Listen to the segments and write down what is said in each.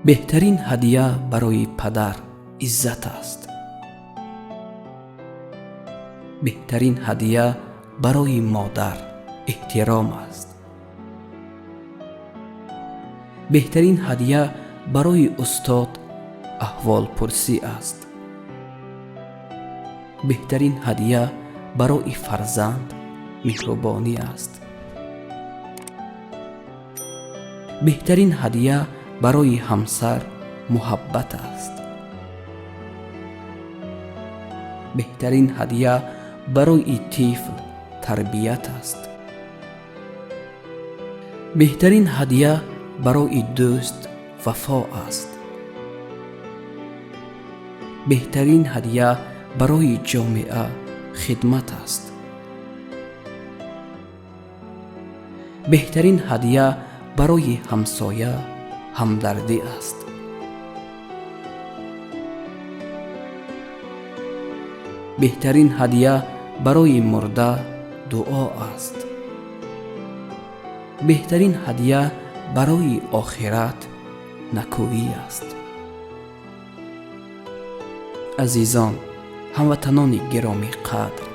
بهترین هدیه برای پدر عزت است. بهترین هدیه برای مادر احترام است. بهترین هدیه برای استاد احوال پرسی است. بهترین هدیه برای فرزند مهربانی است. بهترین هدیه برای همسر محبت است. بهترین هدیه برای طفل تربیت است. بهترین هدیه برای دوست وفا است. بهترین هدیه برای جامعه خدمت است. بهترین هدیه برای همسایه همدردی است. بهترین هدیه برای مرده دعا است. بهترین هدیه برای آخرت نکویی است. عزیزان، هموطنان گرامی قدر،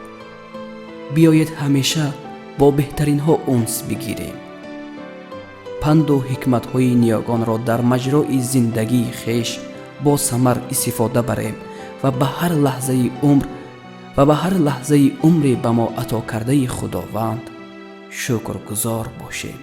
بیایید همیشه با بهترین ها انس بگیریم. پند و حکمت های نیاگان را در مجرای زندگی خیش با ثمر استفاده بریم و به هر لحظه عمر به ما عطا کرده خداوند شکرگزار باشیم.